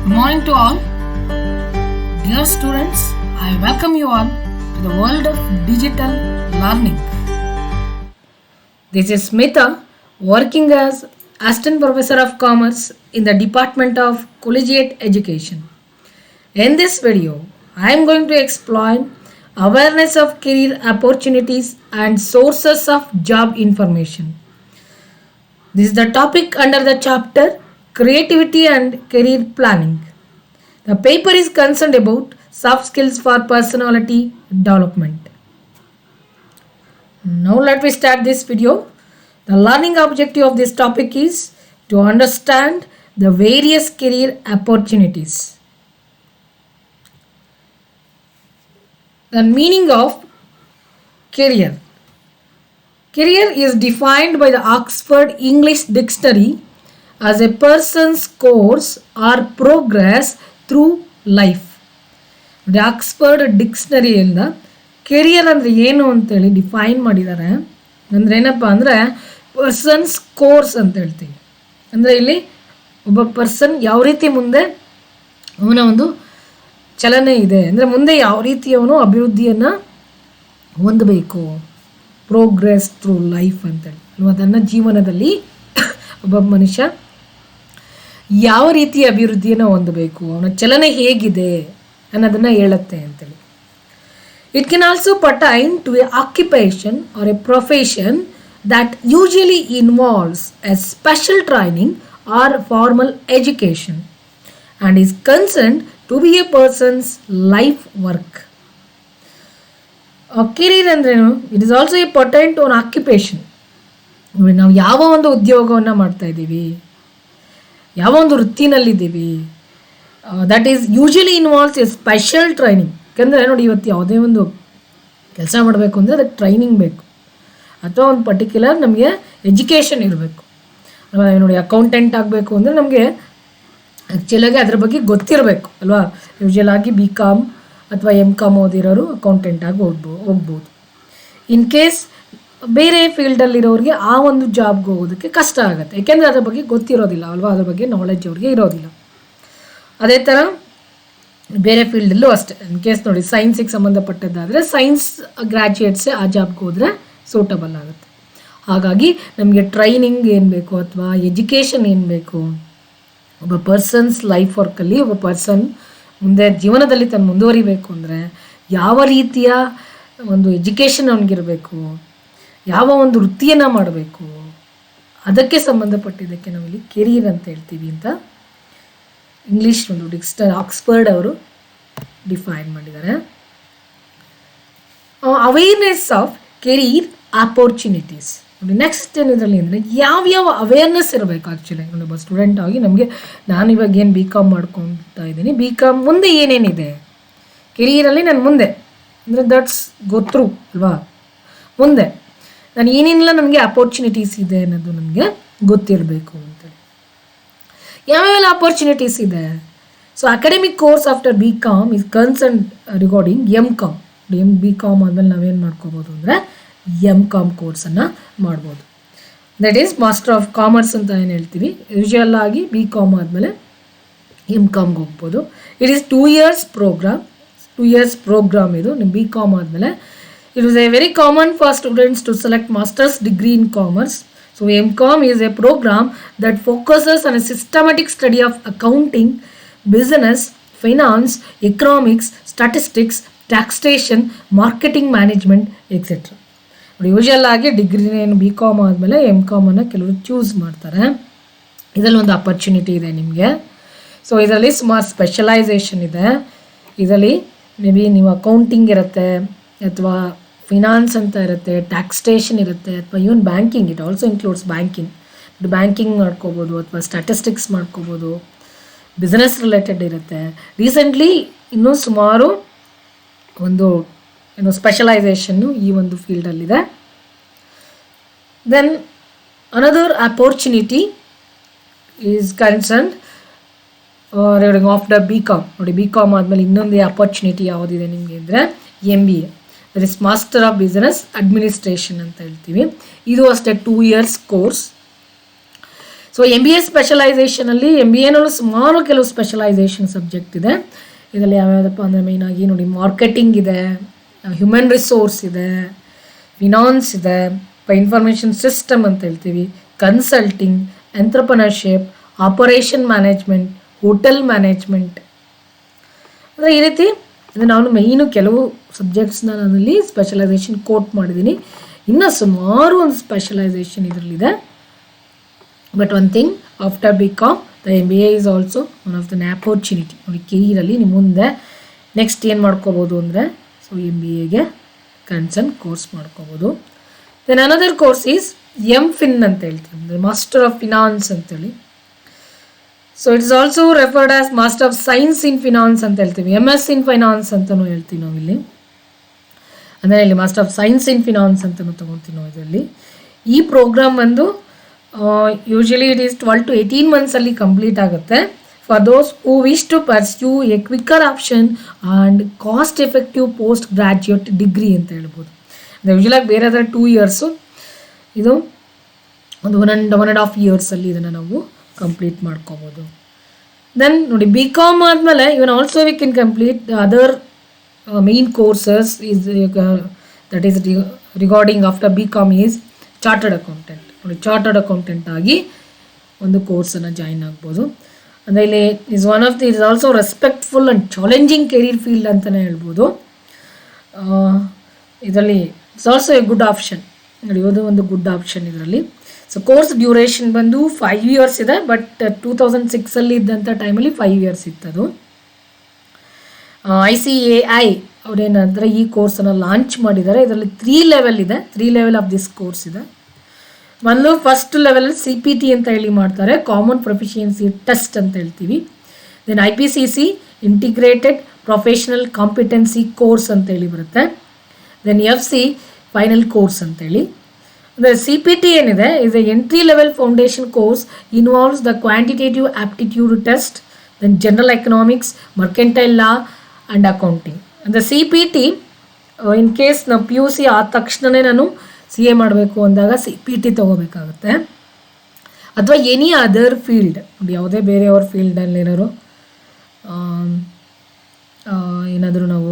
Good morning to all. Dear students, I welcome you all to the world of digital learning. This is Smita, working as Assistant Professor of Commerce in the Department of Collegiate Education. In this video, I am going to explain awareness of career opportunities and sources of job information. This is the topic under the chapter Creativity and Career Planning. The paper is concerned about soft skills for personality development. Now let me start this video. The learning objective of this topic is to understand the various career opportunities. The meaning of career. Career is defined by the Oxford English Dictionary as a person's course or progress through life. The Oxford ಡಿಕ್ಸ್ನರಿಯಿಂದ career ಅಂದರೆ ಏನು ಅಂತೇಳಿ define ಮಾಡಿದ್ದಾರೆ. ಅಂದರೆ ಏನಪ್ಪ ಅಂದರೆ persons course ಅಂತ ಹೇಳ್ತೀವಿ. ಅಂದರೆ ಇಲ್ಲಿ ಒಬ್ಬ ಪರ್ಸನ್ ಯಾವ ರೀತಿ ಮುಂದೆ ಅವನ ಒಂದು ಚಲನೆ ಇದೆ, ಅಂದರೆ ಮುಂದೆ ಯಾವ ರೀತಿ ಅವನು ಅಭಿವೃದ್ಧಿಯನ್ನು ಹೊಂದಬೇಕು, ಪ್ರೋಗ್ರೆಸ್ ಥ್ರೂ ಲೈಫ್ ಅಂತೇಳಿ ಅಲ್ವಾ. ತನ್ನ ಜೀವನದಲ್ಲಿ ಒಬ್ಬ ಮನುಷ್ಯ ಯಾವ ರೀತಿ ಅಭಿವೃದ್ಧಿಯನ್ನು ಹೊಂದಬೇಕು, ಅವನ ಚಲನೆ ಹೇಗಿದೆ ಅನ್ನೋದನ್ನು ಹೇಳುತ್ತೆ ಅಂತೇಳಿ. It can also pertain to a occupation or a profession that usually involves a special training or formal education and is concerned to be a person's life work. Career ಅಂದ್ರೇನು? It is also a pertain to an occupation. ನಾವು ಯಾವ ಒಂದು ಉದ್ಯೋಗವನ್ನು ಮಾಡ್ತಾ ಇದ್ದೀವಿ, ಯಾವ ಒಂದು ವೃತ್ತಿನಲ್ಲಿದ್ದೀವಿ, that is usually involves a special training. ಯಾಕಂದರೆ ನೋಡಿ, ಇವತ್ತು ಯಾವುದೇ ಒಂದು ಕೆಲಸ ಮಾಡಬೇಕು ಅಂದರೆ ಅದಕ್ಕೆ ಟ್ರೈನಿಂಗ್ ಬೇಕು, ಅಥವಾ ಒಂದು ಪರ್ಟಿಕ್ಯುಲರ್ ನಮಗೆ ಎಜುಕೇಷನ್ ಇರಬೇಕು. ನೋಡಿ, ಅಕೌಂಟೆಂಟ್ ಆಗಬೇಕು ಅಂದರೆ ನಮಗೆ ಆ್ಯಕ್ಚುಲಾಗಿ ಅದ್ರ ಬಗ್ಗೆ ಗೊತ್ತಿರಬೇಕು ಅಲ್ವಾ. ಯೂಶಲಾಗಿ BCom ಅಥವಾ MCom ಓದಿರೋರು ಅಕೌಂಟೆಂಟಾಗಿ ಹೋಗ್ಬೋದು. ಇನ್ ಕೇಸ್ ಬೇರೆ ಫೀಲ್ಡಲ್ಲಿರೋರಿಗೆ ಆ ಒಂದು ಜಾಬ್ಗೆ ಹೋಗೋದಕ್ಕೆ ಕಷ್ಟ ಆಗುತ್ತೆ, ಏಕೆಂದರೆ ಅದ್ರ ಬಗ್ಗೆ ಗೊತ್ತಿರೋದಿಲ್ಲ ಅಲ್ವಾ, ಅದ್ರ ಬಗ್ಗೆ ನಾಲೆಡ್ಜ್ ಅವ್ರಿಗೆ ಇರೋದಿಲ್ಲ. ಅದೇ ಥರ ಬೇರೆ ಫೀಲ್ಡಲ್ಲೂ ಅಷ್ಟೇ. ಇನ್ ಕೇಸ್ ನೋಡಿ, ಸೈನ್ಸಿಗೆ ಸಂಬಂಧಪಟ್ಟದ್ದಾದರೆ ಸೈನ್ಸ್ ಗ್ರ್ಯಾಜುಯೇಟ್ಸೇ ಆ ಜಾಬ್ಗೆ ಹೋದರೆ ಸೂಟಬಲ್ ಆಗುತ್ತೆ. ಹಾಗಾಗಿ ನಮಗೆ ಟ್ರೈನಿಂಗ್ ಏನು ಬೇಕು ಅಥವಾ ಎಜುಕೇಷನ್ ಏನು ಬೇಕು, ಒಬ್ಬ ಪರ್ಸನ್ಸ್ ಲೈಫ್ ವರ್ಕಲ್ಲಿ ಒಬ್ಬ ಪರ್ಸನ್ ಮುಂದೆ ಜೀವನದಲ್ಲಿ ತಾನು ಮುಂದುವರಿಬೇಕು ಅಂದರೆ ಯಾವ ರೀತಿಯ ಒಂದು ಎಜುಕೇಷನ್ ಅವನಿಗಿರಬೇಕು, ಯಾವ ಒಂದು ವೃತ್ತಿಯನ್ನು ಮಾಡಬೇಕು, ಅದಕ್ಕೆ ಸಂಬಂಧಪಟ್ಟಿದ್ದಕ್ಕೆ ನಾವಿಲ್ಲಿ ಕೆರಿಯರ್ ಅಂತ ಹೇಳ್ತೀವಿ ಅಂತ ಇಂಗ್ಲೀಷ್ ಒಂದು ಆಕ್ಸ್ಫರ್ಡ್ ಅವರು ಡಿಫೈನ್ ಮಾಡಿದ್ದಾರೆ. Awareness of career opportunities. ನೋಡಿ, ನೆಕ್ಸ್ಟ್ ಏನಿದ್ರಲ್ಲಿ ಅಂದರೆ ಯಾವ್ಯಾವ ಅವೇರ್ನೆಸ್ ಇರಬೇಕು. ಆ್ಯಕ್ಚುಲಿ ಒಬ್ಬ ಸ್ಟೂಡೆಂಟ್ ಆಗಿ ನಮಗೆ, ನಾನು ಇವಾಗ ಏನು BCom ಮಾಡ್ಕೊತಾ ಇದ್ದೀನಿ, BCom ಮುಂದೆ ಏನೇನಿದೆ ಕೆರಿಯರಲ್ಲಿ, ನಾನು ಮುಂದೆ ಅಂದರೆ ದಟ್ಸ್ ಗೊತ್ತು ಅಲ್ವಾ, ಮುಂದೆ ನಾನು ಏನೇನೆಲ್ಲ ನನಗೆ ಅಪರ್ಚುನಿಟೀಸ್ ಇದೆ ಅನ್ನೋದು ನನಗೆ ಗೊತ್ತಿರಬೇಕು ಅಂತೇಳಿ. ಯಾವ್ಯಾವೆಲ್ಲ ಅಪರ್ಚುನಿಟೀಸ್ ಇದೆ? So academic course after BCom is concern regarding MCom. BCom ಆದಮೇಲೆ ನಾವೇನು ಮಾಡ್ಕೋಬೋದು ಅಂದರೆ MCom ಕೋರ್ಸನ್ನು ಮಾಡ್ಬೋದು. That is master of commerce ಅಂತ ಏನು ಹೇಳ್ತೀವಿ. ಯೂಶುವಲ್ ಆಗಿ BCom ಆದಮೇಲೆ MComಗೆ ಹೋಗ್ಬೋದು. It is 2 years programme. 2 years programme ಇದು. ನಿಮ್ಮ BCom ಆದಮೇಲೆ it is a very common for students to select master's degree in commerce. So MCom is a program that focuses on a systematic study of accounting, business, finance, economics, statistics, taxation, marketing management, etc. Usual ಆಗಿ ಡಿಗ್ರಿನೇನು BCom ಆದಮೇಲೆ MComನ್ನು ಕೆಲವರು choose ಮಾಡ್ತಾರೆ. ಇದರಲ್ಲಿ ಒಂದು opportunity ಇದೆ ನಿಮಗೆ. So ಇದರಲ್ಲಿ ಸುಮಾರು ಸ್ಪೆಷಲೈಸೇಷನ್ ಇದೆ. ಇದರಲ್ಲಿ ಮೇ ಬಿ ನೀವು ಅಕೌಂಟಿಂಗ್ ಇರುತ್ತೆ, ಅಥವಾ ಫಿನಾನ್ಸ್ ಅಂತ ಇರುತ್ತೆ, ಟ್ಯಾಕ್ಸ್ಟೇಷನ್ ಇರುತ್ತೆ, ಅಥವಾ even banking. It also includes banking ಮಾಡ್ಕೋಬೋದು, ಅಥವಾ ಸ್ಟ್ಯಾಟಿಸ್ಟಿಕ್ಸ್ ಮಾಡ್ಕೋಬೋದು, ಬಿಸ್ನೆಸ್ ರಿಲೇಟೆಡ್ ಇರುತ್ತೆ. ರೀಸೆಂಟ್ಲಿ ಇನ್ನೂ ಸುಮಾರು ಒಂದು ಸ್ಪೆಷಲೈಸೇಷನ್ನು ಈ ಒಂದು ಫೀಲ್ಡಲ್ಲಿದೆ. Then another opportunity is concerned after BCom. ನೋಡಿ, BCom ಆದಮೇಲೆ ಇನ್ನೊಂದು ಅಪರ್ಚುನಿಟಿ ಯಾವುದಿದೆ ನಿಮಗೆ ಅಂದರೆ MBA. That is master of business administration ಅಂತ ಹೇಳ್ತೀವಿ. ಇದು ಅಷ್ಟೇ 2 years ಕೋರ್ಸ್. ಸೊ MBA ಸ್ಪೆಷಲೈಸೇಷನಲ್ಲಿ MBAನಲ್ಲೂ ಸುಮಾರು ಕೆಲವು ಸ್ಪೆಷಲೈಸೇಷನ್ ಸಬ್ಜೆಕ್ಟ್ ಇದೆ. ಇದರಲ್ಲಿ ಯಾವ್ಯಾವುದಪ್ಪ ಅಂದರೆ ಮೇಯ್ನಾಗಿ ನೋಡಿ, ಮಾರ್ಕೆಟಿಂಗ್ ಇದೆ, ಹ್ಯೂಮನ್ ರಿಸೋರ್ಸ್ ಇದೆ, ಫಿನಾನ್ಸ್ ಇದೆ, ಇನ್ಫಾರ್ಮೇಷನ್ ಸಿಸ್ಟಮ್ ಅಂತ ಹೇಳ್ತೀವಿ, consulting, entrepreneurship, operation management, hotel management. ಅಂದರೆ ಈ ರೀತಿ ನಾನು ಮೇಯ್ನು ಕೆಲವು ಸಬ್ಜೆಕ್ಟ್ಸ್ನ ನಾನಲ್ಲಿ ಸ್ಪೆಷಲೈಸೇಷನ್ ಕೋಟ್ ಮಾಡಿದ್ದೀನಿ. ಇನ್ನು ಸುಮಾರು ಒಂದು ಸ್ಪೆಷಲೈಸೇಷನ್ ಇದರಲ್ಲಿದೆ. But one thing, after BCom the MBA is also one of the opportunity. ನೋಡಿ, ಕೆರಿಯರಲ್ಲಿ ನಿಮ್ಮ ಮುಂದೆ ನೆಕ್ಸ್ಟ್ ಏನು ಮಾಡ್ಕೋಬೋದು ಅಂದರೆ, ಸೊ MBAಗೆ ಕನ್ಸರ್ನ್ ಕೋರ್ಸ್ ಮಾಡ್ಕೋಬೋದು. Then another course is MFin ಅಂತ ಹೇಳ್ತೀವಿ, ಅಂದರೆ ಮಾಸ್ಟರ್ ಆಫ್ ಫಿನಾನ್ಸ್ ಅಂತೇಳಿ. So it's also referred as master of science in finance ಅಂತ ಹೇಳ್ತೀವಿ, MS ಇನ್ ಫೈನಾನ್ಸ್ ಅಂತಲೂ ಹೇಳ್ತೀವಿ ನಾವು ಇಲ್ಲಿ. ಅಂದರೆ ಇಲ್ಲಿ master of science in finance ಅಂತಲೂ ತೊಗೊತೀವಿ ನಾವು ಇದರಲ್ಲಿ. ಈ ಪ್ರೋಗ್ರಾಮ್ ಬಂದು ಯೂಶಲಿ ಇಟ್ ಈಸ್ 12 to 18 ಮಂತ್ಸಲ್ಲಿ ಕಂಪ್ಲೀಟ್ ಆಗುತ್ತೆ. For those who wish to pursue a quicker option and cost effective post graduate degree ಅಂತ ಹೇಳ್ಬೋದು. ಯೂಶಲಾಗಿ ಬೇರೆ 2 ಇಯರ್ಸು, ಇದು ಒಂದು 1.5 ಇಯರ್ಸಲ್ಲಿ ಇದನ್ನು ನಾವು ಕಂಪ್ಲೀಟ್ ಮಾಡ್ಕೋಬೋದು. ದೆನ್ ನೋಡಿ, BCom ಆದಮೇಲೆ even also we can complete other main courses is that is regarding after BCom is chartered accountant. ನೋಡಿ, ಚಾರ್ಟರ್ಡ್ ಅಕೌಂಟೆಂಟ್ ಆಗಿ ಒಂದು ಕೋರ್ಸನ್ನು ಜಾಯಿನ್ ಆಗ್ಬೋದು. ಅಂದರೆ ಇಲ್ಲಿ is also respectful and challenging career field ಅಂತಲೇ ಹೇಳ್ಬೋದು. ಇದರಲ್ಲಿ it's also a good option. ನೋಡಿ, ಇದು ಒಂದು ಗುಡ್ ಆಪ್ಷನ್ ಇದರಲ್ಲಿ. ಸೊ ಕೋರ್ಸ್ ಡ್ಯೂರೇಷನ್ ಬಂದು 5 ಇಯರ್ಸ್ ಇದೆ. ಬಟ್ 2006 ಇದ್ದಂಥ ಟೈಮಲ್ಲಿ 5 ಇಯರ್ಸ್ ಇತ್ತದು. ICAI ಅವರೇನಂದರೆ ಈ ಕೋರ್ಸನ್ನು ಲಾಂಚ್ ಮಾಡಿದ್ದಾರೆ. ಇದರಲ್ಲಿ 3 ಲೆವೆಲ್ ಇದೆ. 3 ಲೆವೆಲ್ ಆಫ್ ದಿಸ್ ಕೋರ್ಸ್ ಇದೆ. ಒಂದು ಫಸ್ಟ್ ಲೆವೆಲ್ CPT ಅಂತ ಹೇಳಿ ಮಾಡ್ತಾರೆ, ಕಾಮನ್ ಪ್ರೊಫಿಷಿಯನ್ಸಿ ಟೆಸ್ಟ್ ಅಂತ ಹೇಳ್ತೀವಿ. Then IPCC integrated professional competency course ಅಂತೇಳಿ ಬರುತ್ತೆ. ದೆನ್ FC ಫೈನಲ್ ಕೋರ್ಸ್ ಅಂತೇಳಿ. ಅಂದರೆ CPT ಏನಿದೆ, is a entry level foundation course, involves the quantitative aptitude test, then general economics, mercantile law and accounting. ಅಂದರೆ CPT in case ನಾವು PUC ಆದ ತಕ್ಷಣವೇ ನಾನು CA ಮಾಡಬೇಕು ಅಂದಾಗ CPT ತೊಗೋಬೇಕಾಗುತ್ತೆ. ಅಥವಾ ಎನಿ ಅದರ್ ಫೀಲ್ಡ್, ಯಾವುದೇ ಬೇರೆಯವ್ರ ಫೀಲ್ಡಲ್ಲಿ ಏನಾದರೂ ನಾವು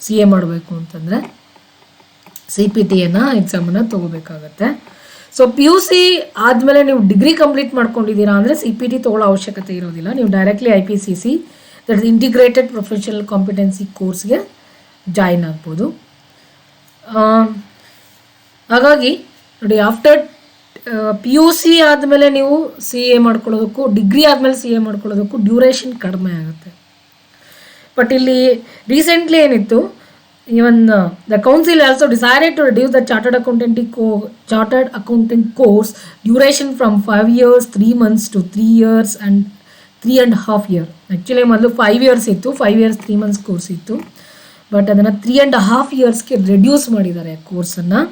CA ಮಾಡಬೇಕು ಅಂತಂದರೆ CPTಯನ್ನು ಎಕ್ಸಾಮನ್ನು ತೊಗೋಬೇಕಾಗತ್ತೆ. ಸೊ PUC ಆದಮೇಲೆ ನೀವು ಡಿಗ್ರಿ ಕಂಪ್ಲೀಟ್ ಮಾಡ್ಕೊಂಡಿದ್ದೀರಾ ಅಂದರೆ CPT ತೊಗೊಳ್ಳೋ ಅವಶ್ಯಕತೆ ಇರೋದಿಲ್ಲ. ನೀವು directly IPCC that is integrated professional competency ಕೋರ್ಸ್ಗೆ ಜಾಯಿನ್ ಆಗ್ಬೋದು. ಹಾಗಾಗಿ ನೋಡಿ, ಆಫ್ಟರ್ PUC ಆದಮೇಲೆ ನೀವು CA ಮಾಡ್ಕೊಳ್ಳೋದಕ್ಕೂ, ಡಿಗ್ರಿ ಆದಮೇಲೆ CA ಮಾಡ್ಕೊಳ್ಳೋದಕ್ಕೂ ಡ್ಯೂರೇಷನ್ ಕಡಿಮೆ ಆಗುತ್ತೆ. ಬಟ್ ಇಲ್ಲಿ ರೀಸೆಂಟ್ಲಿ ಏನಿತ್ತು, even the council also decided to reduce the chartered accountant course duration from 5 years 3 months to 3 years and 3.5 years. Actually ಮೊದಲು 5 years ಇತ್ತು, 5 years 3 months ಕೋರ್ಸ್ ಇತ್ತು. ಬಟ್ ಅದನ್ನು 3.5 yearsಗೆ reduce ಮಾಡಿದ್ದಾರೆ ಕೋರ್ಸನ್ನು.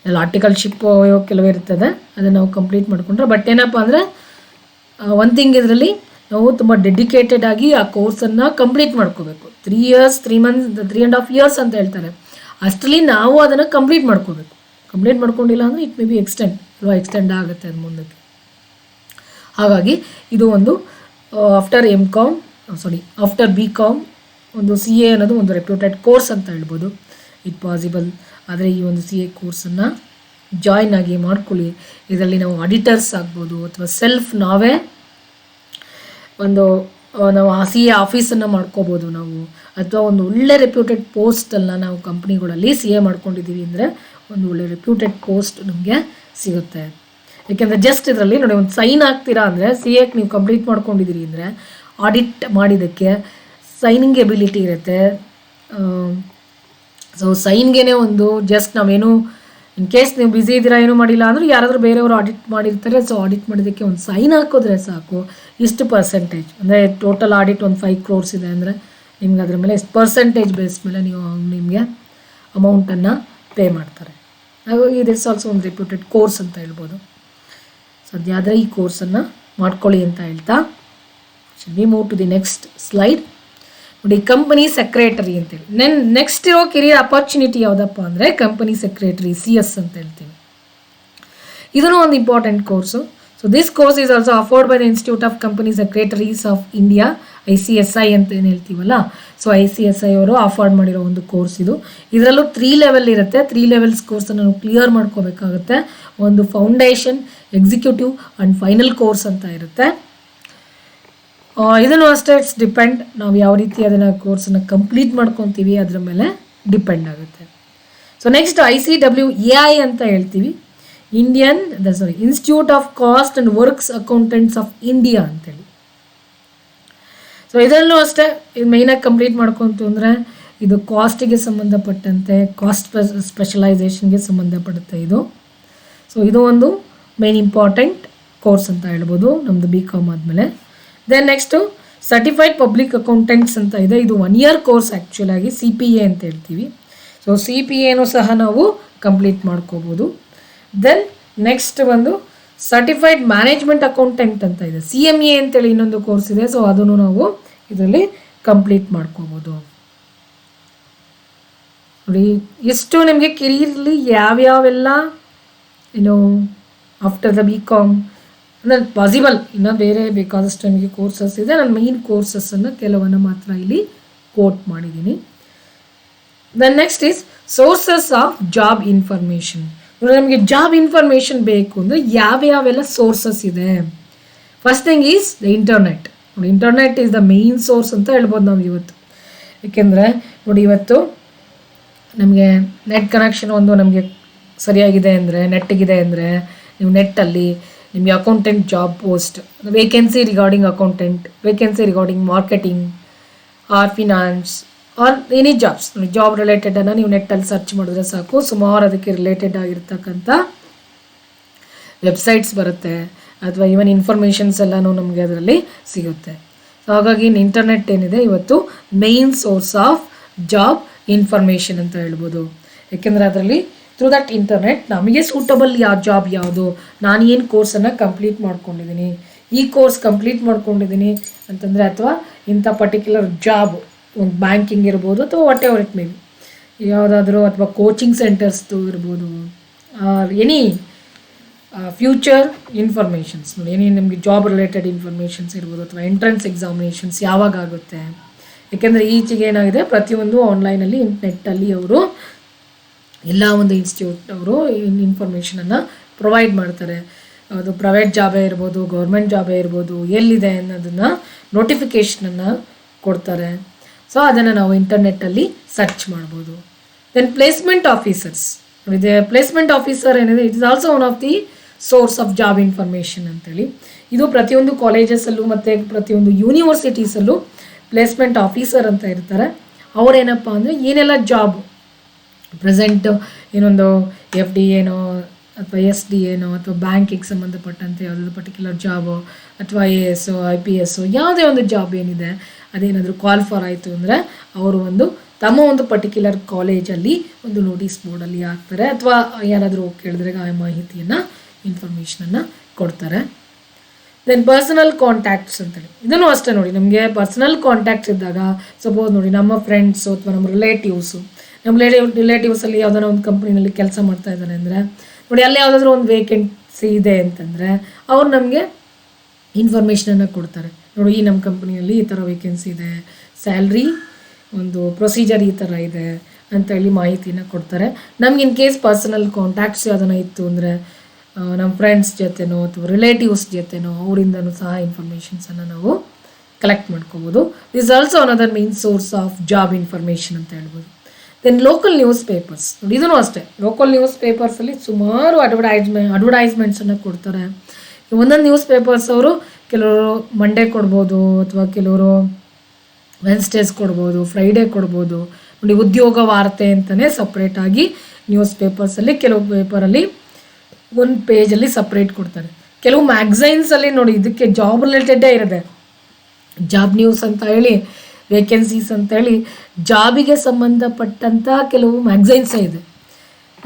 ಎಲ್ಲ ಆರ್ಟಿಕಲ್ಶಿಪ್ ಕೆಲವು ಇರ್ತದೆ, ಅದನ್ನು ನಾವು ಕಂಪ್ಲೀಟ್ ಮಾಡಿಕೊಂಡ್ರೆ. ಬಟ್ ಏನಪ್ಪ ಅಂದರೆ ಒನ್ ಥಿಂಗ್, ಇದರಲ್ಲಿ ನಾವು ತುಂಬ ಡೆಡಿಕೇಟೆಡ್ ಆಗಿ ಆ ಕೋರ್ಸನ್ನು ಕಂಪ್ಲೀಟ್ ಮಾಡ್ಕೋಬೇಕು. 3 years 3 months 3.5 years ಅಂತ ಹೇಳ್ತಾರೆ. ಅಷ್ಟರಲ್ಲಿ ನಾವು ಅದನ್ನು ಕಂಪ್ಲೀಟ್ ಮಾಡ್ಕೋಬೇಕು. ಕಂಪ್ಲೀಟ್ ಮಾಡ್ಕೊಂಡಿಲ್ಲ ಅಂದರೆ ಇಟ್ ಮೇ ಬಿ ಎಕ್ಸ್ಟೆಂಡ್ ಆಗುತ್ತೆ ಅದು ಮುಂದಕ್ಕೆ. ಹಾಗಾಗಿ ಇದು ಒಂದು ಆಫ್ಟರ್ BCom ಒಂದು CA ಅನ್ನೋದು ಒಂದು ರೆಪ್ಯೂಟೆಡ್ ಕೋರ್ಸ್ ಅಂತ ಹೇಳ್ಬೋದು. ಇಟ್ ಪಾಸಿಬಲ್ ಆದರೆ ಈ ಒಂದು CA ಕೋರ್ಸನ್ನು ಜಾಯಿನ್ ಆಗಿ ಮಾಡ್ಕೊಳ್ಳಿ. ಇದರಲ್ಲಿ ನಾವು ಆಡಿಟರ್ಸ್ ಆಗ್ಬೋದು, ಅಥವಾ ನಾವೇ ಒಂದು ನಾವು CA ಆಫೀಸನ್ನು ಮಾಡ್ಕೋಬೋದು ನಾವು, ಅಥವಾ ಒಂದು ಒಳ್ಳೆ ರೆಪ್ಯೂಟೆಡ್ ಪೋಸ್ಟನ್ನು ನಾವು ಕಂಪ್ನಿಗಳಲ್ಲಿ CA ಮಾಡ್ಕೊಂಡಿದ್ದೀವಿ ಅಂದರೆ ಒಂದು ಒಳ್ಳೆ ರೆಪ್ಯೂಟೆಡ್ ಪೋಸ್ಟ್ ನಮಗೆ ಸಿಗುತ್ತೆ. ಯಾಕೆಂದರೆ ಜಸ್ಟ್ ಇದರಲ್ಲಿ ನೋಡಿ, ಒಂದು ಸೈನ್ ಆಗ್ತೀರಾ ಅಂದರೆ CAಗೆ ನೀವು ಕಂಪ್ಲೀಟ್ ಮಾಡ್ಕೊಂಡಿದ್ದೀರಿ ಅಂದರೆ ಆಡಿಟ್ ಮಾಡಿದ್ದಕ್ಕೆ ಸೈನಿಂಗ್ ಎಬಿಲಿಟಿ ಇರುತ್ತೆ. ಸೊ ಸೈನ್ಗೆ ಒಂದು ಜಸ್ಟ್ ನಾವೇನು ಇನ್ ಕೇಸ್ ನೀವು ಬ್ಯುಸಿ ಇದ್ದೀರಾ, ಏನೂ ಮಾಡಿಲ್ಲ ಅಂದರೆ ಯಾರಾದರೂ ಬೇರೆಯವರು ಆಡಿಟ್ ಮಾಡಿರ್ತಾರೆ. ಸೊ ಆಡಿಟ್ ಮಾಡೋದಕ್ಕೆ ಒಂದು ಸೈನ್ ಹಾಕಿದ್ರೆ ಸಾಕು, ಇಷ್ಟು ಪರ್ಸೆಂಟೇಜ್, ಅಂದರೆ ಟೋಟಲ್ ಆಡಿಟ್ ಒಂದು 5 crores ಇದೆ ಅಂದರೆ ನಿಮ್ಗೆ ಅದ್ರ ಮೇಲೆ ಎಷ್ಟು ಪರ್ಸೆಂಟೇಜ್ ಬೇಸ್ ಮೇಲೆ ನಿಮಗೆ ಅಮೌಂಟನ್ನು ಪೇ ಮಾಡ್ತಾರೆ. ಹಾಗಾಗಿ ದಿಸ್ ಆಲ್ಸೋ ಒಂದು ರೆಪ್ಯೂಟೆಡ್ ಕೋರ್ಸ್ ಅಂತ ಹೇಳ್ಬೋದು. ಸದ್ಯ ಆದರೆ ಈ ಕೋರ್ಸನ್ನು ಮಾಡ್ಕೊಳ್ಳಿ ಅಂತ ಹೇಳ್ತಾ, we move to the next slide. ನೋಡಿ, ಕಂಪನಿ ಸೆಕ್ರೆಟರಿ ಅಂತೇಳಿ ನೆಕ್ಸ್ಟ್ ಇರೋ ಕೆರಿಯರ್ ಅಪರ್ಚುನಿಟಿ ಯಾವುದಪ್ಪ ಅಂದರೆ ಕಂಪನಿ ಸೆಕ್ರೆಟರಿ, CS ಅಂತ ಹೇಳ್ತೀವಿ. ಇದೂ ಒಂದು important course. So this course is also afford by the institute of company secretaries of India, ICSI ಅಂತ ಏನು ಹೇಳ್ತೀವಲ್ಲ, ಸೊ ICSI ಅವರು ಅಫೋರ್ಡ್ ಮಾಡಿರೋ ಒಂದು ಕೋರ್ಸ್ ಇದು. ಇದರಲ್ಲೂ 3 ಲೆವೆಲ್ ಇರುತ್ತೆ. 3 ಲೆವೆಲ್ಸ್ ಕೋರ್ಸನ್ನು ನಾವು ಕ್ಲಿಯರ್ ಮಾಡ್ಕೋಬೇಕಾಗುತ್ತೆ. ಒಂದು foundation, executive and final course ಅಂತ ಇರುತ್ತೆ. ಇದನ್ನು ಅಷ್ಟೇ ಇಟ್ಸ್ ಡಿಪೆಂಡ್, ನಾವು ಯಾವ ರೀತಿ ಅದನ್ನು ಕೋರ್ಸನ್ನು ಕಂಪ್ಲೀಟ್ ಮಾಡ್ಕೊತೀವಿ ಅದರ ಮೇಲೆ ಡಿಪೆಂಡ್ ಆಗುತ್ತೆ. ಸೊ ನೆಕ್ಸ್ಟ್ ICWAI ಅಂತ ಹೇಳ್ತೀವಿ, institute of cost and works accountants of India ಅಂತೇಳಿ. ಸೊ ಇದರಲ್ಲೂ ಅಷ್ಟೇ ಇದು ಮೇಯ್ನಾಗಿ ಕಂಪ್ಲೀಟ್ ಮಾಡ್ಕೊತು ಅಂದರೆ ಇದು ಕಾಸ್ಟಿಗೆ ಸಂಬಂಧಪಟ್ಟಂತೆ, ಕಾಸ್ಟ್ ಸ್ಪೆಷಲೈಸೇಷನ್ಗೆ ಸಂಬಂಧಪಡುತ್ತೆ ಇದು. ಸೊ ಇದು ಒಂದು ಮೇನ್ ಇಂಪಾರ್ಟೆಂಟ್ ಕೋರ್ಸ್ ಅಂತ ಹೇಳ್ಬೋದು ನಮ್ಮದು BCom ಆದಮೇಲೆ. Then next certified public accountants ಅಂತ ಇದೆ. ಇದು 1 year ಕೋರ್ಸ್ ಆ್ಯಕ್ಚುಲಾಗಿ, CPA ಅಂತ ಹೇಳ್ತೀವಿ. ಸೊ CPAನೂ ಸಹ ನಾವು ಕಂಪ್ಲೀಟ್ ಮಾಡ್ಕೋಬೋದು. ದೆನ್ ನೆಕ್ಸ್ಟ್ ಒಂದು ಸರ್ಟಿಫೈಡ್ ಮ್ಯಾನೇಜ್ಮೆಂಟ್ ಅಕೌಂಟೆಂಟ್ ಅಂತ ಇದೆ, CMA ಅಂತೇಳಿ ಇನ್ನೊಂದು ಕೋರ್ಸ್ ಇದೆ. ಸೊ ಅದನ್ನು ನಾವು ಇದರಲ್ಲಿ ಕಂಪ್ಲೀಟ್ ಮಾಡ್ಕೋಬೋದು. ನೋಡಿ ಎಷ್ಟು ನಿಮಗೆ ಕೆರಿಯರ್ಲಿ ಯಾವ್ಯಾವೆಲ್ಲ ಆಫ್ಟರ್ ದ BCom ಅಂದರೆ ಪಾಸಿಬಲ್, ಇನ್ನೂ ಬೇರೆ ಬೇಕಾದಷ್ಟು ನಮಗೆ ಕೋರ್ಸಸ್ ಇದೆ. ನಾನು ಮೇನ್ ಕೋರ್ಸಸ್ಸನ್ನು ಕೆಲವನ್ನು ಮಾತ್ರ ಇಲ್ಲಿ ಕೋಟ್ ಮಾಡಿದ್ದೀನಿ. Then next is sources of job information. ನಮಗೆ ಜಾಬ್ ಇನ್ಫಾರ್ಮೇಷನ್ ಬೇಕು ಅಂದರೆ ಯಾವ್ಯಾವೆಲ್ಲ ಸೋರ್ಸಸ್ ಇದೆ. First thing is the internet. ನೋಡಿ internet is the main source ಅಂತ ಹೇಳ್ಬೋದು ನಾವು ಇವತ್ತು. ಏಕೆಂದರೆ ನೋಡಿ ಇವತ್ತು ನಮಗೆ ನೆಟ್ ಕನೆಕ್ಷನ್ ಒಂದು ನಮಗೆ ಸರಿಯಾಗಿದೆ ಅಂದರೆ, ನೆಟ್ಟಿಗಿದೆ ಅಂದರೆ ನೀವು ನೆಟ್ಟಲ್ಲಿ ನಿಮಗೆ accountant job post, vacancy regarding accountant, vacancy regarding marketing or finance or any jobs, job ರಿಲೇಟೆಡನ್ನು ನೀವು ನೆಟ್ಟಲ್ಲಿ ಸರ್ಚ್ ಮಾಡಿದ್ರೆ ಸಾಕು, ಸುಮಾರು ಅದಕ್ಕೆ ರಿಲೇಟೆಡ್ ಆಗಿರ್ತಕ್ಕಂಥ ವೆಬ್ಸೈಟ್ಸ್ ಬರುತ್ತೆ, ಅಥವಾ ಈವನ್ ಇನ್ಫಾರ್ಮೇಷನ್ಸ್ ಎಲ್ಲನೂ ನಮಗೆ ಅದರಲ್ಲಿ ಸಿಗುತ್ತೆ. ಸೊ ಹಾಗಾಗಿ ಇಂಟರ್ನೆಟ್ ಏನಿದೆ ಇವತ್ತು main source of job information ಅಂತ ಹೇಳ್ಬೋದು. ಯಾಕೆಂದರೆ ಅದರಲ್ಲಿ ಥ್ರೂ ದಟ್ ಇಂಟರ್ನೆಟ್ ನಮಗೆ ಸೂಟಬಲ್ ಜಾಬ್ ಯಾವುದು, ನಾನು ಏನು ಕೋರ್ಸನ್ನು ಕಂಪ್ಲೀಟ್ ಮಾಡ್ಕೊಂಡಿದ್ದೀನಿ, ಈ ಕೋರ್ಸ್ ಕಂಪ್ಲೀಟ್ ಮಾಡ್ಕೊಂಡಿದ್ದೀನಿ ಅಂತಂದರೆ, ಅಥವಾ ಇಂಥ ಪರ್ಟಿಕ್ಯುಲರ್ ಜಾಬ್ ಒಂದು ಬ್ಯಾಂಕಿಂಗ್ ಇರ್ಬೋದು ಅಥವಾ what ever it may be, ಯಾವುದಾದ್ರೂ ಅಥವಾ ಕೋಚಿಂಗ್ ಸೆಂಟರ್ಸ್ದು ಇರ್ಬೋದು, ಎನಿ ಫ್ಯೂಚರ್ ಇನ್ಫಾರ್ಮೇಷನ್ಸ್ ನೋಡಿ, ಏನೇನು ನಿಮಗೆ ಜಾಬ್ ರಿಲೇಟೆಡ್ ಇನ್ಫಾರ್ಮೇಷನ್ಸ್ ಇರ್ಬೋದು, ಅಥವಾ ಎಂಟ್ರೆನ್ಸ್ ಎಕ್ಸಾಮಿನೇಷನ್ಸ್ ಯಾವಾಗ ಆಗುತ್ತೆ. ಯಾಕೆಂದರೆ ಈಚೆಗೆ ಏನಾಗಿದೆ, ಪ್ರತಿಯೊಂದು ಆನ್ಲೈನಲ್ಲಿ ನೆಟ್ಟಲ್ಲಿ ಅವರು ಎಲ್ಲ ಒಂದು ಇನ್ಸ್ಟಿಟ್ಯೂಟ್ ಅವರು ಇನ್ಫಾರ್ಮೇಷನನ್ನು ಪ್ರೊವೈಡ್ ಮಾಡ್ತಾರೆ. ಅದು ಪ್ರೈವೇಟ್ ಜಾಬೇ ಇರ್ಬೋದು, ಗೌರ್ಮೆಂಟ್ ಜಾಬೇ ಇರ್ಬೋದು, ಎಲ್ಲಿದೆ ಅನ್ನೋದನ್ನು ನೋಟಿಫಿಕೇಷನನ್ನು ಕೊಡ್ತಾರೆ. ಸೊ ಅದನ್ನು ನಾವು ಇಂಟರ್ನೆಟ್ಟಲ್ಲಿ ಸರ್ಚ್ ಮಾಡ್ಬೋದು. ದೆನ್ ಪ್ಲೇಸ್ಮೆಂಟ್ ಆಫೀಸರ್ಸ್ ಇದೆ. ಪ್ಲೇಸ್ಮೆಂಟ್ ಆಫೀಸರ್ ಏನಿದೆ, it is also one of the source of job information ಅಂತೇಳಿ. ಇದು ಪ್ರತಿಯೊಂದು ಕಾಲೇಜಸಲ್ಲೂ ಮತ್ತು ಪ್ರತಿಯೊಂದು ಯೂನಿವರ್ಸಿಟೀಸಲ್ಲೂ ಪ್ಲೇಸ್ಮೆಂಟ್ ಆಫೀಸರ್ ಅಂತ ಇರ್ತಾರೆ. ಅವರೇನಪ್ಪ ಅಂದರೆ ಏನೆಲ್ಲ ಜಾಬ್ ಪ್ರೆಸೆಂಟ್ ಏನೊಂದು FD ಏನೋ ಅಥವಾ SD ಏನೋ ಅಥವಾ ಬ್ಯಾಂಕಿಗೆ ಸಂಬಂಧಪಟ್ಟಂತೆ ಯಾವುದಾದ್ರು ಪರ್ಟಿಕ್ಯುಲರ್ ಜಾಬು ಅಥವಾ AS IPS ಯಾವುದೇ ಒಂದು ಜಾಬ್ ಏನಿದೆ ಅದೇನಾದರೂ ಕಾಲ್ ಫಾರ್ ಆಯಿತು ಅಂದರೆ ಅವರು ತಮ್ಮ ಒಂದು ಪರ್ಟಿಕ್ಯುಲರ್ ಕಾಲೇಜಲ್ಲಿ ಒಂದು ನೋಟಿಸ್ ಬೋರ್ಡಲ್ಲಿ ಹಾಕ್ತಾರೆ, ಅಥವಾ ಯಾರಾದರೂ ಕೇಳಿದ್ರೆ ಆ ಮಾಹಿತಿಯನ್ನು ಇನ್ಫಾರ್ಮೇಷನನ್ನು ಕೊಡ್ತಾರೆ. ದೆನ್ ಪರ್ಸನಲ್ ಕಾಂಟ್ಯಾಕ್ಟ್ಸ್ ಅಂತೇಳಿ, ಇದನ್ನು ಅಷ್ಟೇ ನೋಡಿ, ನಮಗೆ ಪರ್ಸನಲ್ ಕಾಂಟ್ಯಾಕ್ಟ್ಸ್ ಇದ್ದಾಗ ಸಪೋಸ್ ನೋಡಿ ನಮ್ಮ ಫ್ರೆಂಡ್ಸು ಅಥವಾ ನಮ್ಮ ರಿಲೇಟಿವ್ಸಲ್ಲಿ ಯಾವುದಾದ್ರು ಒಂದು ಕಂಪ್ನಿನಲ್ಲಿ ಕೆಲಸ ಮಾಡ್ತಾ ಇದ್ದಾನೆ ಅಂದರೆ ನೋಡಿ, ಅಲ್ಲಿ ಯಾವುದಾದ್ರೂ ಒಂದು ವೇಕೆನ್ಸಿ ಇದೆ ಅಂತಂದರೆ ಅವ್ರು ನಮಗೆ ಇನ್ಫಾರ್ಮೇಷನನ್ನು ಕೊಡ್ತಾರೆ. ನೋಡಿ ಈ ನಮ್ಮ ಕಂಪ್ನಿಯಲ್ಲಿ ಈ ಥರ ವೇಕೆನ್ಸಿ ಇದೆ, ಸ್ಯಾಲ್ರಿ ಒಂದು ಪ್ರೊಸೀಜರ್ ಈ ಥರ ಇದೆ ಅಂತ ಹೇಳಿ ಮಾಹಿತಿನ ಕೊಡ್ತಾರೆ. ನಮ್ಗೆ ಇನ್ ಕೇಸ್ ಪರ್ಸನಲ್ ಕಾಂಟ್ಯಾಕ್ಟ್ಸ್ ಯಾವುದನ್ನ ಇತ್ತು ಅಂದರೆ ನಮ್ಮ ಫ್ರೆಂಡ್ಸ್ ಜೊತೆನೋ ಅಥವಾ ರಿಲೇಟಿವ್ಸ್ ಜೊತೆನೋ ಅವರಿಂದನೂ ಸಹ ಇನ್ಫಾರ್ಮೇಷನ್ಸನ್ನು ನಾವು ಕಲೆಕ್ಟ್ ಮಾಡ್ಕೋಬೋದು. This also another main source of job information ಅಂತ ಹೇಳ್ಬೋದು. ದೆನ್ ಲೋಕಲ್ ನ್ಯೂಸ್ ಪೇಪರ್ಸ್ ನೋಡಿ, ಇದೂ ಅಷ್ಟೇ. ಲೋಕಲ್ ನ್ಯೂಸ್ ಪೇಪರ್ಸಲ್ಲಿ ಸುಮಾರು ಅಡ್ವರ್ಟೈಸ್ಮೆಂಟ್ಸನ್ನು ಕೊಡ್ತಾರೆ. ಒಂದೊಂದು ನ್ಯೂಸ್ ಪೇಪರ್ಸ್ ಅವರು ಕೆಲವರು ಮಂಡೇ ಕೊಡ್ಬೋದು, ಅಥವಾ ಕೆಲವರು ವೆನ್ಸ್ಡೇಸ್ ಕೊಡ್ಬೋದು, ಫ್ರೈಡೇ ಕೊಡ್ಬೋದು. ನೋಡಿ ಉದ್ಯೋಗ ವಾರ್ತೆ ಅಂತಲೇ ಸಪ್ರೇಟಾಗಿ ನ್ಯೂಸ್ ಪೇಪರ್ಸಲ್ಲಿ, ಕೆಲವು ಪೇಪರಲ್ಲಿ ಒಂದು ಪೇಜಲ್ಲಿ ಸಪ್ರೇಟ್ ಕೊಡ್ತಾರೆ. ಕೆಲವು ಮ್ಯಾಗ್ಝೈನ್ಸಲ್ಲಿ ನೋಡಿ ಇದಕ್ಕೆ ಜಾಬ್ ರಿಲೇಟೆಡ್ಡೇ ಇರುತ್ತೆ, ಜಾಬ್ ನ್ಯೂಸ್ ಅಂತ ಹೇಳಿ, ವೇಕೆನ್ಸೀಸ್ ಅಂತೇಳಿ ಜಾಬಿಗೆ ಸಂಬಂಧಪಟ್ಟಂಥ ಕೆಲವು ಮ್ಯಾಗ್ಝೈನ್ಸೇ ಇದೆ,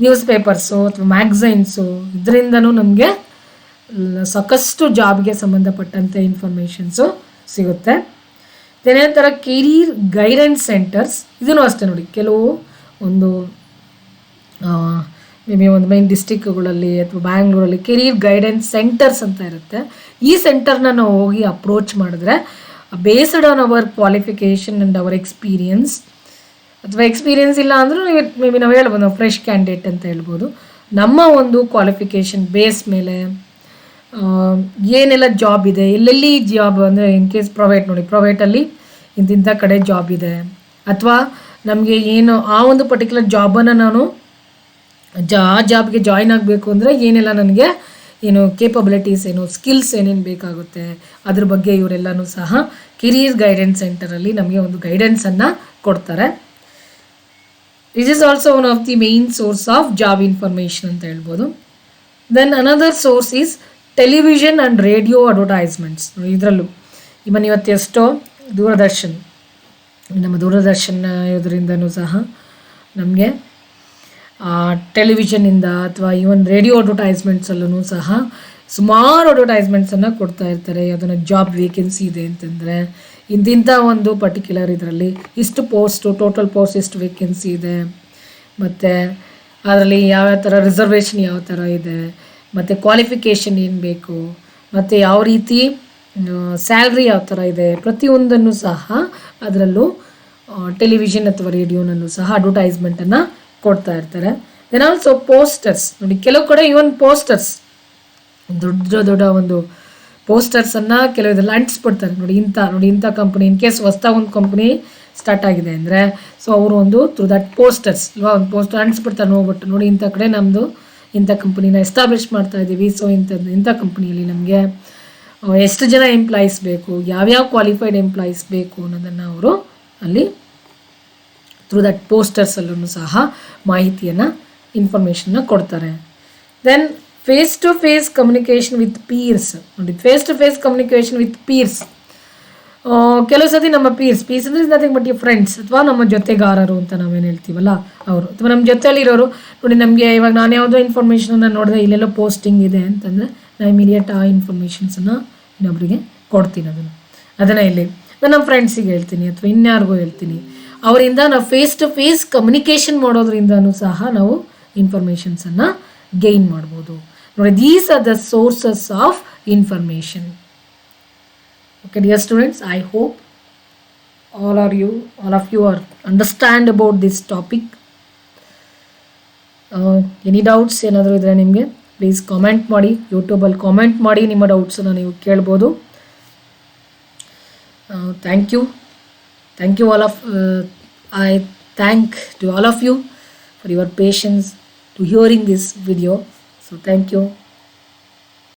ನ್ಯೂಸ್ ಪೇಪರ್ಸು ಅಥವಾ ಮ್ಯಾಗ್ಝೈನ್ಸು. ಇದರಿಂದನೂ ನಮಗೆ ಸಾಕಷ್ಟು ಜಾಬ್ಗೆ ಸಂಬಂಧಪಟ್ಟಂತೆ ಇನ್ಫಾರ್ಮೇಷನ್ಸು ಸಿಗುತ್ತೆ. ಇದೇ ಥರ ಕೆರಿಯರ್ ಗೈಡೆನ್ಸ್ ಸೆಂಟರ್ಸ್, ಇದೂ ಅಷ್ಟೇ ನೋಡಿ, ಕೆಲವು ಒಂದು ಮೇ ಬಿ ಒಂದು ಮೈನ್ ಡಿಸ್ಟಿಕ್ಗಳಲ್ಲಿ ಅಥವಾ ಬ್ಯಾಂಗ್ಳೂರಲ್ಲಿ ಕೆರಿಯರ್ ಗೈಡೆನ್ಸ್ ಸೆಂಟರ್ಸ್ ಅಂತ ಇರುತ್ತೆ. ಈ ಸೆಂಟರ್ನ ನಾವು ಹೋಗಿ ಅಪ್ರೋಚ್ ಮಾಡಿದ್ರೆ based on our qualification and our experience, ಅಥವಾ ಎಕ್ಸ್ಪೀರಿಯನ್ಸ್ ಇಲ್ಲ ಅಂದರೂ ಮೇ ಬಿ ನಾವು ಹೇಳ್ಬೋದು ನಾವು ಫ್ರೆಶ್ ಕ್ಯಾಂಡಿಡೇಟ್ ಅಂತ ಹೇಳ್ಬೋದು, ನಮ್ಮ ಒಂದು ಕ್ವಾಲಿಫಿಕೇಷನ್ ಬೇಸ್ ಮೇಲೆ ಏನೆಲ್ಲ ಜಾಬ್ ಇದೆ, ಎಲ್ಲೆಲ್ಲಿ ಜಾಬ್ ಅಂದರೆ ಇನ್ ಕೇಸ್ ಪ್ರೈವೇಟ್ ನೋಡಿ, ಪ್ರೈವೇಟಲ್ಲಿ ಇಂತಿಂಥ ಕಡೆ ಜಾಬ್ ಇದೆ, ಅಥವಾ ನಮಗೆ ಏನು ಆ ಒಂದು ಪರ್ಟಿಕ್ಯುಲರ್ ಜಾಬನ್ನು ನಾನು ಆ ಜಾಬ್ಗೆ ಜಾಯ್ನ್ ಆಗಬೇಕು ಅಂದರೆ ಏನೆಲ್ಲ ನನಗೆ ಏನು ಕೇಪಬಿಲಿಟೀಸ್ ಏನು ಸ್ಕಿಲ್ಸ್ ಏನೇನು ಬೇಕಾಗುತ್ತೆ ಅದ್ರ ಬಗ್ಗೆ ಇವರೆಲ್ಲನೂ ಸಹ ಕೆರಿಯರ್ ಗೈಡೆನ್ಸ್ ಸೆಂಟರಲ್ಲಿ ನಮಗೆ ಒಂದು ಗೈಡೆನ್ಸನ್ನು ಕೊಡ್ತಾರೆ. This is also one of the main source of job information ಅಂತ ಹೇಳ್ಬೋದು. Then another source is television and radio advertisements. ಇದರಲ್ಲೂ ಇವನ್ ಇವತ್ತು ಎಷ್ಟೋ ದೂರದರ್ಶನ್, ನಮ್ಮ ದೂರದರ್ಶನ ಇದರಿಂದನೂ ಸಹ ನಮಗೆ ಟೆಲಿವಿಷನಿಂದ ಅಥವಾ ಈವನ್ ರೇಡಿಯೋ ಅಡ್ವರ್ಟೈಸ್ಮೆಂಟ್ಸಲ್ಲೂ ಸಹ ಸುಮಾರು ಅಡ್ವರ್ಟೈಸ್ಮೆಂಟ್ಸನ್ನು ಕೊಡ್ತಾ ಇರ್ತಾರೆ. ಅದನ್ನು ಜಾಬ್ ವೇಕೆನ್ಸಿ ಇದೆ ಅಂತಂದರೆ ಇಂತಿಂಥ ಒಂದು ಪರ್ಟಿಕ್ಯುಲರ್ ಇದರಲ್ಲಿ ಇಷ್ಟು ಪೋಸ್ಟು, ಟೋಟಲ್ ಪೋಸ್ಟ್ ಇಷ್ಟು ವೇಕೆನ್ಸಿ ಇದೆ, ಮತ್ತು ಅದರಲ್ಲಿ ಯಾವ್ಯಾವ ಥರ ರಿಸರ್ವೇಷನ್ ಯಾವ ಥರ ಇದೆ, ಮತ್ತು ಕ್ವಾಲಿಫಿಕೇಷನ್ ಏನು ಬೇಕು, ಮತ್ತು ಯಾವ ರೀತಿ ಸ್ಯಾಲ್ರಿ ಯಾವ ಥರ ಇದೆ, ಪ್ರತಿಯೊಂದನ್ನು ಸಹ ಅದರಲ್ಲೂ ಟೆಲಿವಿಷನ್ ಅಥವಾ ರೇಡಿಯೋನಲ್ಲೂ ಸಹ ಅಡ್ವರ್ಟೈಸ್ಮೆಂಟನ್ನು ಕೊಡ್ತಾ ಇರ್ತಾರೆ. ದೆನ್ ಆಲ್ಸೋ ಪೋಸ್ಟರ್ಸ್ ನೋಡಿ, ಕೆಲವು ಕಡೆ ಇವನ್ ಪೋಸ್ಟರ್ಸ್ ದೊಡ್ಡ ದೊಡ್ಡ ಒಂದು ಪೋಸ್ಟರ್ಸನ್ನು ಕೆಲವು ಇದೆಲ್ಲ ಅಂಟಿಸ್ಬಿಡ್ತಾರೆ. ನೋಡಿ ಇಂಥ ಕಂಪ್ನಿ, ಇನ್ ಕೇಸ್ ಹೊಸ್ದಾಗಿ ಒಂದು ಕಂಪ್ನಿ ಸ್ಟಾರ್ಟ್ ಆಗಿದೆ ಅಂದರೆ ಸೊ ಅವರು ಒಂದು ಥ್ರೂ ದಟ್ ಪೋಸ್ಟರ್ಸ್ ಅಲ್ವಾ, ಒಂದು ಪೋಸ್ಟರ್ ಅಂಟಿಸ್ಬಿಡ್ತಾರೆ, ನೋಡ್ಬಿಟ್ಟು ನೋಡಿ ಇಂಥ ಕಡೆ ನಮ್ಮದು ಇಂಥ ಕಂಪ್ನಿನ ಎಸ್ಟಾಬ್ಲಿಷ್ ಮಾಡ್ತಾ ಇದ್ದೀವಿ, ಸೊ ಇಂಥ ಕಂಪ್ನಿಯಲ್ಲಿ ನಮಗೆ ಎಷ್ಟು ಜನ ಎಂಪ್ಲಾಯೀಸ್ ಬೇಕು, ಯಾವ್ಯಾವ ಕ್ವಾಲಿಫೈಡ್ ಎಂಪ್ಲಾಯೀಸ್ ಬೇಕು ಅನ್ನೋದನ್ನು ಅವರು ಅಲ್ಲಿ ಥ್ರೂ ದಟ್ ಪೋಸ್ಟರ್ಸಲ್ಲೂ ಸಹ ಮಾಹಿತಿಯನ್ನು ಇನ್ಫಾರ್ಮೇಷನ್ನ ಕೊಡ್ತಾರೆ. Then face to face communication with peers ನೋಡಿ, face to face communication with peers, ಕೆಲವು ಸತಿ ನಮ್ಮ ಪೀರ್ಸ್ ಅಂದರೆ is nothing but you friends ಅಥವಾ ನಮ್ಮ ಜೊತೆಗಾರರು ಅಂತ ನಾವೇನು ಹೇಳ್ತೀವಲ್ಲ ಅವರು, ಅಥವಾ ನಮ್ಮ ಜೊತೆಯಲ್ಲಿರೋರು. ನೋಡಿ ನಮಗೆ ಇವಾಗ ನಾನು ಯಾವುದೋ ಇನ್ಫಾರ್ಮೇಷನನ್ನು ನೋಡಿದೆ ಇಲ್ಲೆಲ್ಲೋ ಪೋಸ್ಟಿಂಗ್ ಇದೆ ಅಂತಂದರೆ ನಾನು ಇಮಿಡಿಯೇಟ್ ಆ ಇನ್ಫಾರ್ಮೇಷನ್ಸನ್ನು ಇನ್ನೊಬ್ಬರಿಗೆ ಕೊಡ್ತೀನಿ. ಅದನ್ನು ಇಲ್ಲಿ ನಾನು ನಮ್ಮ ಫ್ರೆಂಡ್ಸಿಗೆ ಹೇಳ್ತೀನಿ ಅಥವಾ ಇನ್ಯಾರಿಗೂ ಹೇಳ್ತೀನಿ. ಅವರಿಂದ ನಾವು ಫೇಸ್ ಟು ಫೇಸ್ ಕಮ್ಯುನಿಕೇಷನ್ ಮಾಡೋದ್ರಿಂದನೂ ಸಹ ನಾವು ಇನ್ಫಾರ್ಮೇಷನ್ಸನ್ನು ಗೇನ್ ಮಾಡ್ಬೋದು. ನೋಡಿ, these are the sources of information. Okay, dear students, I hope all of you are understand about this topic. Any doubts ಏನಾದರೂ ಇದ್ದರೆ ನಿಮಗೆ ಪ್ಲೀಸ್ ಕಾಮೆಂಟ್ ಮಾಡಿ, ಯೂಟ್ಯೂಬಲ್ಲಿ ಕಾಮೆಂಟ್ ಮಾಡಿ ನಿಮ್ಮ ಡೌಟ್ಸನ್ನು ನೀವು ಕೇಳ್ಬೋದು. Thank you all of I thank to all of you for your patience to hearing this video. So thank you.